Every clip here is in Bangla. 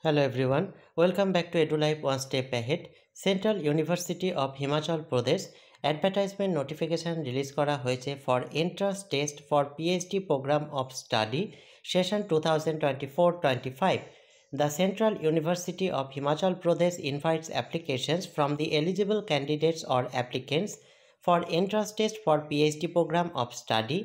Hello everyone, welcome back to EduLife One Step Ahead. Central University of Himachal Pradesh advertisement notification release করা হয়েছে for entrance test for PhD program of study session 2024-25. The Central University of Himachal Pradesh invites applications from the eligible candidates or applicants for entrance test for PhD program of study.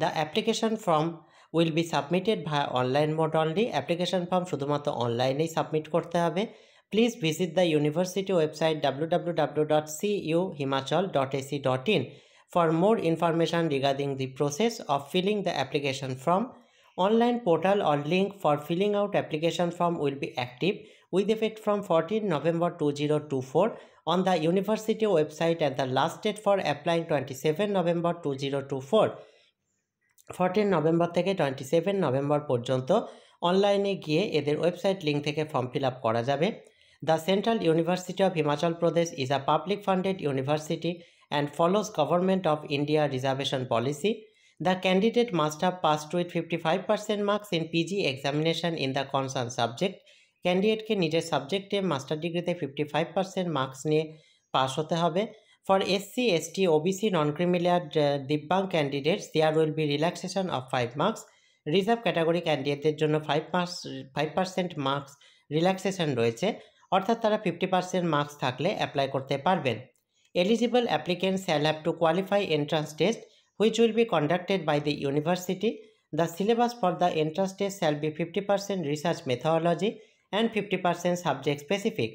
The application form will be submitted via online mode only. Application form শুধুমাত্র অনলাইনেই সাবমিট করতে হবে। Please visit the university website www.cuhimachal.ac.in for more information regarding the process of filling the application form. Online portal or link for filling out application form will be active with effect from 14 November 2024 on the university website, and the last date for applying 27 November 2024. 14 নভেম্বর থেকে 27 নভেম্বর পর্যন্ত অনলাইনে গিয়ে এদের ওয়েবসাইট লিঙ্ক থেকে ফর্ম ফিল আপ করা যাবে। The central university of Himachal Pradesh is a public funded university and follows government of India reservation policy. The candidate must have passed with 55% marks in PG examination in the concern subject. ক্যান্ডিডেটকে নিজের সাবজেক্টে মাস্টার ডিগ্রিতে 55% মার্কস নিয়ে পাস হতে হবে। For SC, ST, OBC, non-creamier, Divyang candidates, there will be relaxation of 5 marks. Reserve category candidateদের জন্য 5% মার্কস রিল্যাক্সেশন রয়েছে, অর্থাৎ তারা 50% মার্কস থাকলে অ্যাপ্লাই করতে পারবেন। Eligible applicants shall have to qualify entrance test which will be conducted by the university. The syllabus for the entrance test shall be 50% research methodology and 50% subject specific.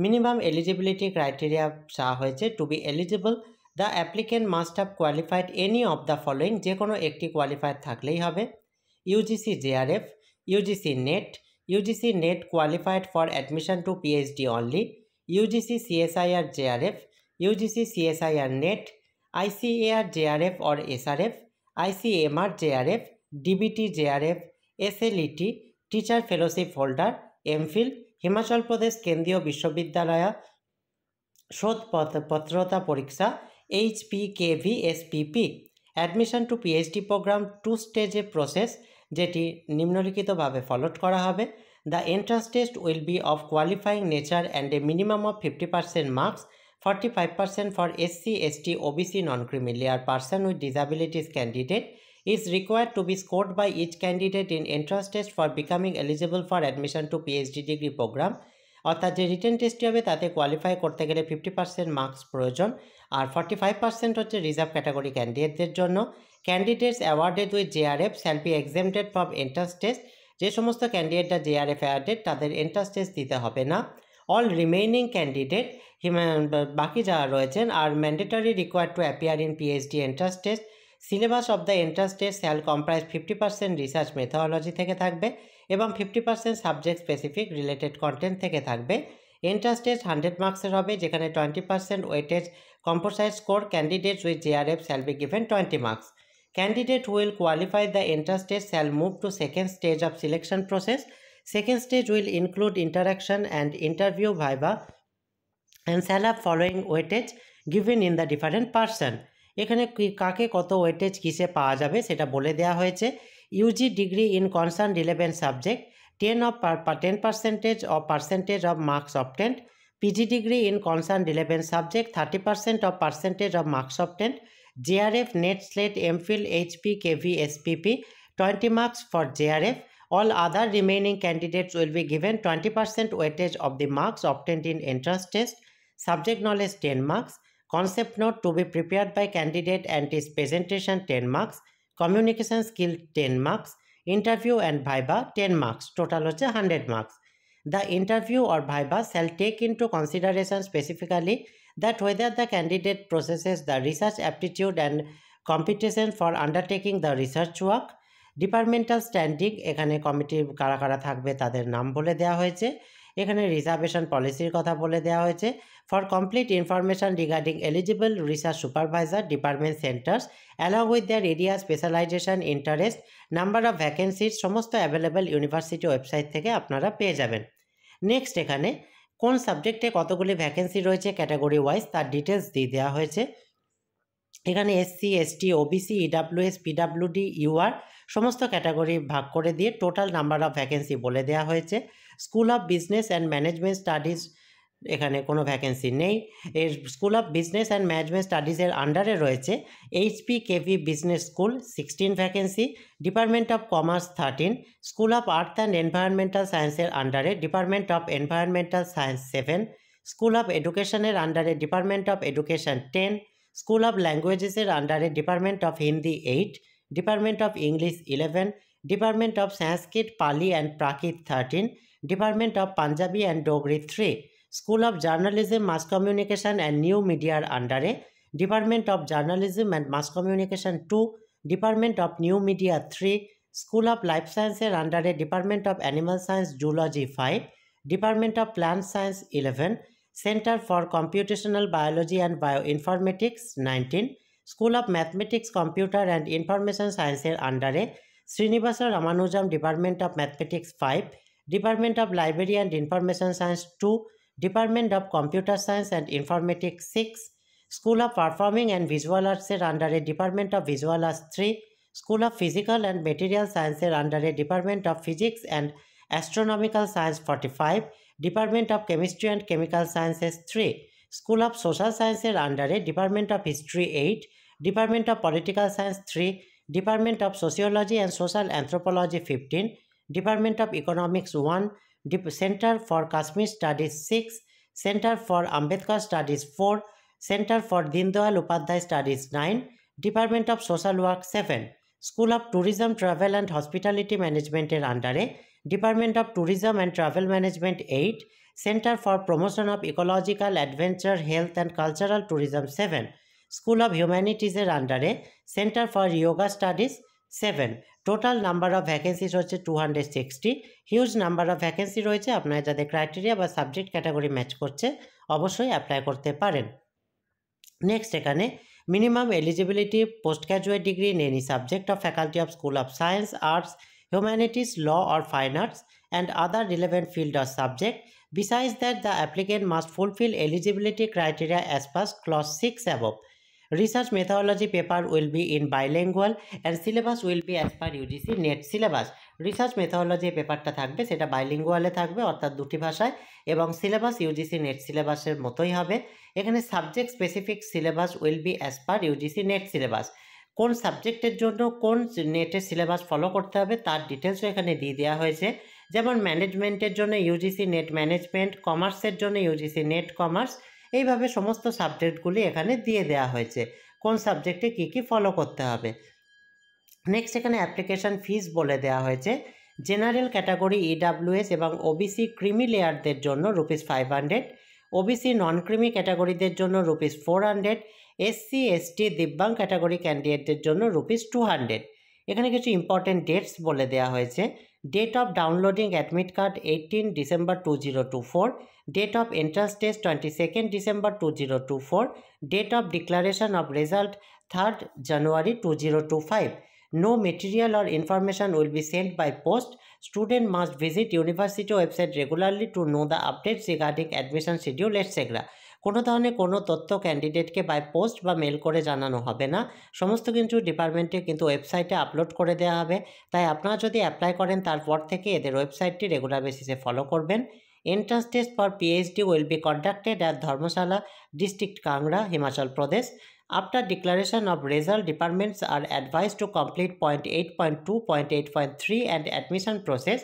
Minimum eligibility criteria চাওয়া হয়েছে। To be eligible the applicant must have qualified any of the following, যে কোনো একটি কোয়ালিফাইড থাকলেই হবে। UGC JRF, UGC NET, UGC NET qualified for admission to PhD only, UGC CSIR JRF, UGC CSIR NET, ICAR JRF or SRF, ICMR JRF, DBT JRF, SLET, teacher fellowship holder, MPhil, Himachal Pradesh কেন্দ্রীয় বিশ্ববিদ্যালয় শোধপত্রতা পরীক্ষা HPKVSPP। Admission to PhD program 2 স্টেজে প্রসেস, যেটি নিম্নলিখিতভাবে ফলো করা হবে। The entrance test will be of qualifying nature and a minimum of 50% marks, 45% for SC, ST, OBC, non-creamier person with disabilities candidate is required to be scored by each candidate in entrance test for becoming eligible for admission to PhD degree program। অর্থাৎ যে রিটেন টেস্টটি হবে তাতে কোয়ালিফাই করতে গেলে 50% মার্কস প্রয়োজন, আর 45% হচ্ছে রিজার্ভ ক্যাটাগরি ক্যান্ডিডেটদের জন্য। Candidates awarded with JRF shall be exempted from entrance test. যে সমস্ত ক্যান্ডিডেটরা জেআরএফ অ্যাওয়ার্ডেড তাদের এন্ট্রান্স টেস্ট দিতে হবে না। অল রিমেইনিং ক্যান্ডিডেট, বাকি যারা রয়েছেন, are mandatory required to appear in PhD entrance test. Syllabus of the entrance test shall comprise 50% research methodology থেকে থাকবে এবং 50% সাবজেক্ট স্পেসিফিক রিলেটেড কন্টেন্ট থেকে থাকবে। এন্ট্রান্স টেস্ট 100 মার্কসের হবে, যেখানে 20% weightage কম্পোসাইট score. Candidates with JRF shall be given 20 marks. Candidate who will qualify the entrance test shall move to second stage of selection process. Second stage will include interaction and interview viva and shall have following weightage given in the different person. এখানে কাকে কত ওয়েটেজ কিসে পাওয়া যাবে সেটা বলে দেওয়া হয়েছে। UG degree in concern relevant subject 10% of percentage of marks obtained, PG degree in concern relevant subject 30% of percentage of marks obtained, JRF net slate MPhil HPKVSPP 20 marks for JRF. All other remaining candidates will be given 20% weightage of the marks obtained in entrance test. Subject knowledge 10 marks, concept note to be prepared by candidate and its presentation 10 marks, communication skill 10 marks, interview and viva 10 marks, total হচ্ছে 100 marks. The interview or viva shall take into consideration specifically that whether the candidate possesses the research aptitude and competence for undertaking the research work. Departmental standing, এখানে কমিটি কারা কারা থাকবে তাদের নাম বলে দেওয়া হয়েছে। এখানে রিজার্ভেশন পলিসির কথা বলে দেওয়া হয়েছে। For complete information regarding eligible research supervisor department centres along with their area specialization interest number of vacancies সমস্ত অ্যাভেলেবেল ইউনিভার্সিটি ওয়েবসাইট থেকে আপনারা পেয়ে যাবেন। নেক্সট, এখানে কোন সাবজেক্টে কতগুলি ভ্যাকেন্সি রয়েছে ক্যাটাগরি ওয়াইজ তার ডিটেলস দিয়ে দেওয়া হয়েছে। এখানে SC, ST, OBC, EWS, PWD, UR সমস্ত ক্যাটাগরি ভাগ করে দিয়ে টোটাল নাম্বার অফ ভ্যাকেন্সি বলে দেওয়া হয়েছে। School of business and management studies এখানে কোনো ভ্যাকেন্সি নেই। এর school of business and management স্টাডিজের আন্ডারে রয়েছে HPKV business school 16 vacancy, department of commerce 13, school of earth and environmental সায়েন্সের আন্ডারে department of environmental science 7, school of এডুকেশনের আন্ডারে department of education 10, school of ল্যাঙ্গুয়েজেসের আন্ডারে department of Hindi 8, department of English 11, department of Sanskrit Pali and Prakrit 13, department of Punjabi and Dogri 3, school of journalism mass communication and new মিডিয়ার আন্ডারে department of journalism and mass communication 2, department of new media 3, school of life সায়েন্সের আন্ডারে department of animal science zoology 5, department of plant science 11, centre for computational biology and bioinformatics 19, school of mathematics computer and information সায়েন্সের আন্ডারে Srinivasa Ramanujan department of mathematics 5, department of library and information science 2, department of computer science and informatics 6, school of performing and visual আর্টসের আন্ডারে department of visual arts 3, school of physical and material সায়েন্সের আন্ডারে department of physics and astronomical science 45, department of chemistry and chemical sciences 3, school of social সায়েন্সের আন্ডারে department of history 8, department of political science 3, department of sociology and social anthropology 15, department of economics 1, centre for Kashmir studies 6, centre for Ambedkar studies 4, centre for Deendayal Upadhyaya studies 9, department of social work 7, school of tourism travel and hospitality ম্যানেজমেন্টের আন্ডারে department of tourism and travel management 8, centre for promotion of ecological adventure health and cultural tourism 7, school of হিউম্যানিটিজের আন্ডারে centre for yoga studies 7। Total number of vacancies হচ্ছে 260। হিউজ নাম্বার অফ ভ্যাকেন্সি রয়েছে। আপনারা যাদের ক্রাইটেরিয়া বা সাবজেক্ট ক্যাটাগরি ম্যাচ করছে অবশ্যই অ্যাপ্লাই করতে পারেন। নেক্সট এখানে minimum eligibility post graduate degree in any subject of faculty of school of science, arts, humanities, law or fine arts and other relevant field or subject. Besides that, the applicant must fulfill eligibility criteria as per clause 6 above. Research methodology paper will be in bilingual and syllabus will be as per UGC NET syllabus. Research methodology পেপারটা থাকবে সেটা বাইলিঙ্গুয়ালে থাকবে অর্থাৎ দুটি ভাষায়, এবং সিলেবাস ইউজিসি নেট সিলেবাসের মতোই হবে। এখানে subject specific syllabus will be as per UGC net syllabus. কোন সাবজেক্টের জন্য কোন নেটের সিলেবাস ফলো করতে হবে তার ডিটেলসও এখানে দিয়ে দেওয়া হয়েছে। যেমন ম্যানেজমেন্টের জন্য ইউজিসি নেট ম্যানেজমেন্ট, কমার্সের জন্য ইউজিসি নেট কমার্স, এইভাবে সমস্ত সাবজেক্টগুলি এখানে দিয়ে দেওয়া হয়েছে কোন সাবজেক্টে কী কী ফলো করতে হবে। নেক্সট এখানে অ্যাপ্লিকেশন ফিস বলে দেওয়া হয়েছে। জেনারেল ক্যাটাগরি ইডাব্লিউএস এবং ওবিসি ক্রিমি লেয়ারদের জন্য ₹500, ওবিসি নন ক্রিমি ক্যাটাগরিদের জন্য ₹400, এসসি এসটি দিব্যাং ক্যাটাগরি ক্যান্ডিডেটদের জন্য ₹200। এখানে কিছু ইম্পর্টেন্ট ডেটস বলে দেওয়া হয়েছে। Date of downloading admit card 18 December 2024, date of entrance test 22 December 2024, date of declaration of result 3 January 2025। No material or information will be sent by post. Student must visit university website regularly to know the updates regarding admission schedule etc. কোনো ধরনের কোনো তথ্য ক্যান্ডিডেটকে বাই পোস্ট বা মেল করে জানানো হবে না, সমস্ত কিছু ডিপার্টমেন্টে কিন্তু ওয়েবসাইটে আপলোড করে দেওয়া হবে। তাই আপনারা যদি অ্যাপ্লাই করেন তারপর থেকে এদের ওয়েবসাইটটি রেগুলার বেসিসে ফলো করবেন। Entrance test for PhD will be conducted at Dharmashala, District Kangra, Himachal Pradesh. After declaration of result, departments are advised to complete point 8.2, point 8.3 and admission process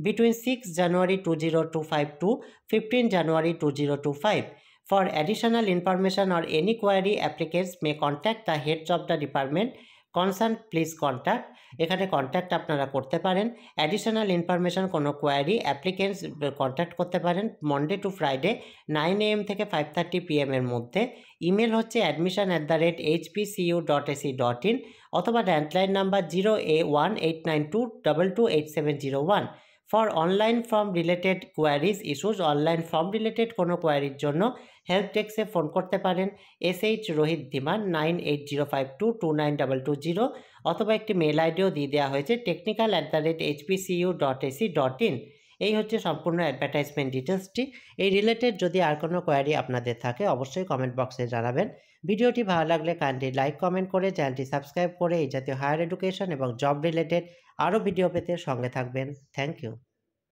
between 6 January 2025 to 15 January 2025. For additional information or any query, applicants may contact the heads of the department concerned. Please contact. এখানে কন্ট্যাক্ট আপনারা করতে পারেন। অ্যাডিশনাল ইনফরমেশন কোনো কোয়ারি অ্যাপ্লিকেন্টস কন্ট্যাক্ট করতে পারেন মনডে টু ফ্রাইডে 9 AM থেকে 5:30 PM এর মধ্যে। ইমেল হচ্ছে admission@hpcu.ac.in অথবা landline number 0A18922228701। For online form related queries issues, online form related কোনো কোয়ারির জন্য হেল্প ডেস্কে ফোন করতে পারেন SH রোহিত ধীমান 9805229220, অথবা একটি মেল আইডিও দিয়ে দেওয়া হয়েছে technical@hpcu.ac.in। এই হচ্ছে সম্পূর্ণ অ্যাডভার্টাইজমেন্ট ডিটেলসটি। এই রিলেটেড যদি আর কোনো কোয়ারি আপনাদের থাকে অবশ্যই কমেন্ট বক্সে জানাবেন। ভিডিওটি ভালো লাগলে কাইন্ডলি লাইক কমেন্ট করে চ্যানেলটি সাবস্ক্রাইব করে এই জাতীয় হায়ার এডুকেশন এবং জব রিলেটেড আরও ভিডিও পেতে সঙ্গে থাকবেন। Thank you.